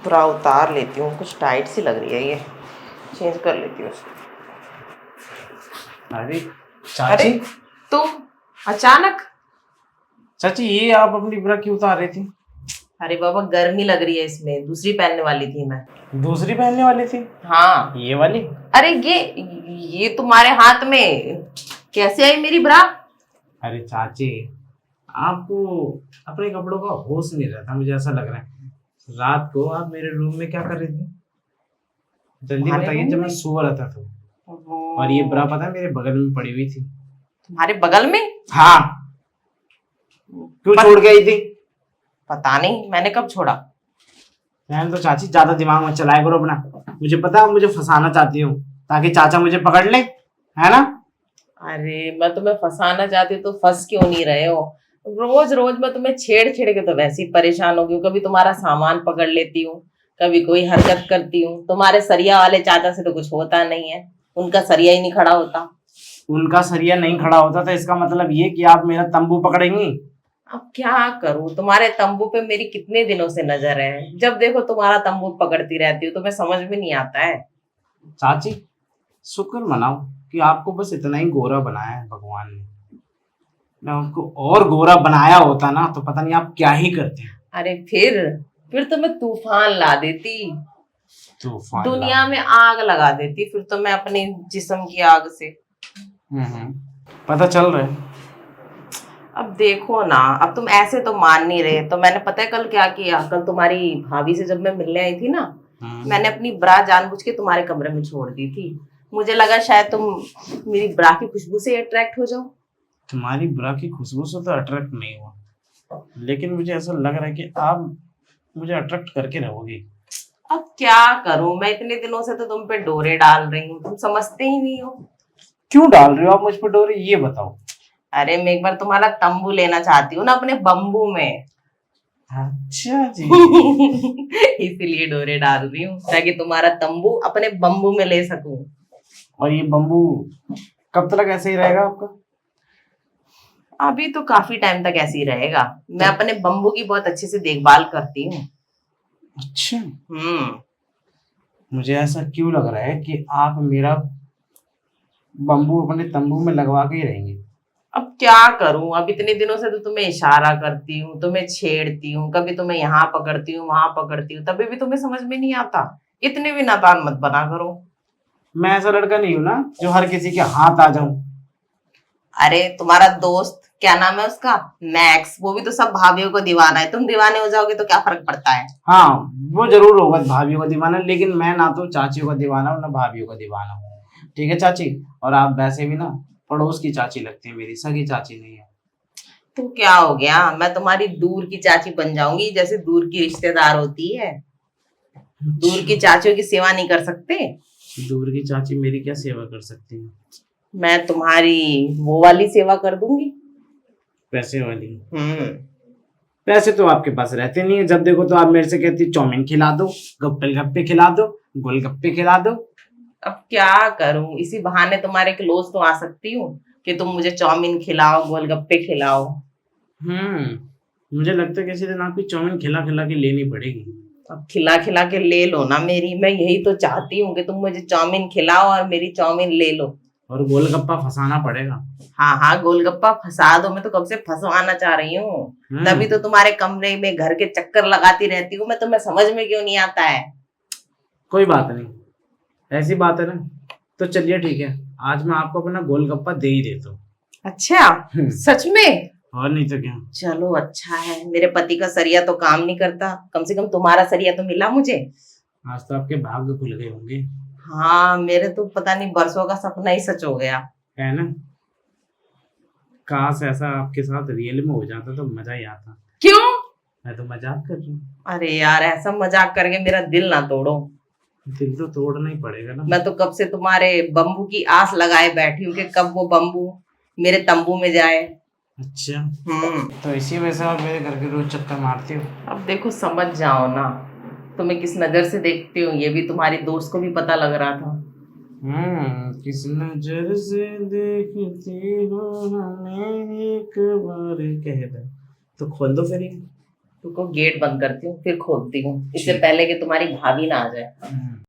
पूरा उतार लेती हूँ, कुछ टाइट सी लग रही है ये, चेंज कर लेती हूँ। अरे अरे चाची, तुम अचानक? चाची ये आप अपनी ब्रा क्यों उतार रही थी? अरे बाबा गर्मी लग रही है इसमें, दूसरी पहनने वाली थी मैं। दूसरी पहनने वाली थी? हाँ। ये वाली? अरे ये तुम्हारे हाथ में कैसे आई मेरी ब्रा? अरे चाची, आपको अपने कपड़ों का होश नहीं रहता, मुझे ऐसा लग रहा है। रात को आप मेरे रूम में क्या कर रही थी? जल्दी तुम्हारे बताइए, रूम जब मैं में? सो रहा था तो। और ये ब्रा पता है मेरे बगल में पड़ी हुई थी। तुम्हारे बगल में? हाँ। क्यों छोड़ गई थी? पता नहीं, मैंने कब छोड़ा। मैंने तो चाची ज्यादा दिमाग मत चलाया करो अपना। मुझे पता है मुझे फंसाना चाहती हो ताकि चाचा मुझे पकड़ ले, है ना? अरे मैं तुम्हें फंसाना चाहती हूँ तो फंस क्यों नहीं रहे हो? रोज रोज मैं तुम्हें छेड़ छेड़ के तो वैसे ही परेशान हो गई हूँ। कभी तुम्हारा सामान पकड़ लेती हूँ, कभी कोई हरकत करती हूँ। तुम्हारे सरिया वाले चाचा से तो कुछ होता नहीं है, उनका सरिया ही नहीं खड़ा होता। उनका सरिया नहीं खड़ा होता तो इसका मतलब ये कि आप मेरा तंबू पकड़ेंगी? अब क्या करूं, तुम्हारे तंबू पे मेरी कितने दिनों से नजर है। जब देखो तुम्हारा तंबू पकड़ती रहती हूँ, तुम्हें समझ में नहीं आता है। चाची, शुक्र मनाओ कि आपको बस इतना ही गोरा बनाया है भगवान ने। ना उसको और गोरा बनाया होता ना तो पता नहीं आप क्या ही करते हैं। अरे फिर तो मैं तूफान ला देती, तूफान दुनिया में आग लगा देती फिर तो मैं अपने जिस्म की आग से। पता चल रहा है। अब देखो ना, अब तुम ऐसे तो मान नहीं रहे। तो मैंने पता है कल क्या किया। कल तुम्हारी भाभी से जब मैं मिलने आई थी ना, मैंने अपनी ब्रा जानबूझ के तुम्हारे कमरे में छोड़ दी थी। मुझे लगा शायद तुम मेरी ब्रा की खुशबू से अट्रैक्ट हो जाओ। तुम्हारी ब्रा की खुशबू से तो अट्रैक्ट नहीं हुआ, लेकिन मुझे ऐसा लग रहा है कि आप मुझे अट्रैक्ट करके रहोगी। अब क्या करूं, मैं इतने दिनों से तो तुम पे डोरे डाल रही हूँ, तुम समझते ही नहीं हो। क्यों डाल रहे हो आप मुझ पर डोरे, ये बताओ। अरे मैं एक बार तुम्हारा तंबू लेना चाहती हूँ ना अपने बम्बू में। अच्छा जी। इसीलिए डोरे डाल रही हूँ ताकि तुम्हारा तंबू अपने बम्बू में ले सकूं। और ये बम्बू कब तक ऐसे ही रहेगा आपका? अभी तो काफी टाइम तक ऐसे ही रहेगा। मैं अपने बम्बू की बहुत अच्छे से देखभाल करती हूँ। अच्छा। हम्म। मुझे ऐसा क्यों लग रहा है कि आप मेरा बम्बू अपने तंबू में लगवा के ही रहेंगे। अब क्या करूं, अब इतने दिनों से तो तुम्हें इशारा करती हूँ, तुम्हें छेड़ती हूँ, कभी तुम्हें यहाँ पकड़ती हूँ वहां पकड़ती हूँ, तभी भी तुम्हें समझ में नहीं आता। इतने भी नादान मत बना करो। मैं ऐसा लड़का नहीं हूं ना जो हर किसी के हाथ आ जाऊं। अरे तुम्हारा दोस्त क्या नाम है उसका, मैक्स, वो भी तो सब भाभीियों को दीवाना है। तुम दीवाने हो जाओगे तो क्या फर्क पड़ता है। हाँ, वो जरूर होगा भाभीियों का दीवाना, लेकिन मैं ना तो चाचियों का दीवाना हूँ ना भाभीियों का दीवाना हूँ। ठीक है चाची? और आप वैसे भी ना पड़ोस की चाची लगती है, मेरी सगी चाची नहीं है। तो क्या हो गया, मैं तुम्हारी दूर की चाची बन जाऊंगी, जैसे दूर की रिश्तेदार होती है। दूर की चाचियों की सेवा नहीं कर सकते? दूर की चाची मेरी क्या सेवा कर सकती है? मैं तुम्हारी वो वाली सेवा कर दूंगी। पैसे वाली? हम्म। पैसे तो आपके पास रहते नहीं है, जब देखो तो आप मेरे से कहती चाउमीन खिला दो, गप्पे खिला दो, गोलगप्पे खिला दो। अब क्या करूं, इसी बहाने तुम्हारे क्लोज तो आ सकती हूँ कि तुम मुझे चाउमीन खिलाओ, गोलगप्पे खिलाओ। मुझे लगता है किसी दिन आपकी चाउमीन खिला खिला के लेनी पड़ेगी। अब खिला खिला के ले लो ना मेरी, मैं यही तो चाहती हूँ कि तुम मुझे चाउमीन खिलाओ और मेरी चाउमीन ले लो। और गोलगप्पा फंसाना पड़ेगा। हाँ हाँ, गोलगप्पा फंसा दो, मैं तो कब से फंसवाना चाह रही हूँ। तभी तो तुम्हारे कमरे में घर के चक्कर लगाती रहती हूँ मैं, तुम्हें समझ में क्यों नहीं आता है। कोई बात नहीं, ऐसी बात है ना, तो चलिए ठीक है, आज मैं आपको अपना गोलगप्पा दे ही देता हूँ। अच्छा, सच में? और नहीं तो क्या। चलो अच्छा है, मेरे पति का सरिया तो काम नहीं करता, कम से कम तुम्हारा सरिया तो मिला मुझे। आज तो आपके भाग्य खुल गए होंगे। हाँ, मेरे तो पता नहीं बरसों का सपना ही सच हो गया है ना? काश ऐसा आपके साथ रियल में हो जाता तो मजा ही आता। क्यों? मैं तो मजाक कर रही हूँ। अरे यार, ऐसा मजाक करके मेरा दिल ना तोड़ो। दिल तो तोड़ना ही पड़ेगा ना। मैं तो कब से तुम्हारे बम्बू की आस लगाए बैठी हूँ कि कब वो बम्बू मेरे तंबू में जाए। अच्छा, तो इसी वजह से आप मेरे घर के रोज चक्कर मारती हो? अब देखो समझ जाओ ना, तुम्हें किस नजर से देखती हूँ ये भी तुम्हारी दोस्त को भी पता लग रहा था। किस नजर से देखती हो हमें एक बार कह दे, तो खोल दो फिर ये। तुमको गेट बंद करती हूँ फिर खोलती हूँ, इससे ठीक। पहले कि तुम्हारी भाभी ना आ जाए।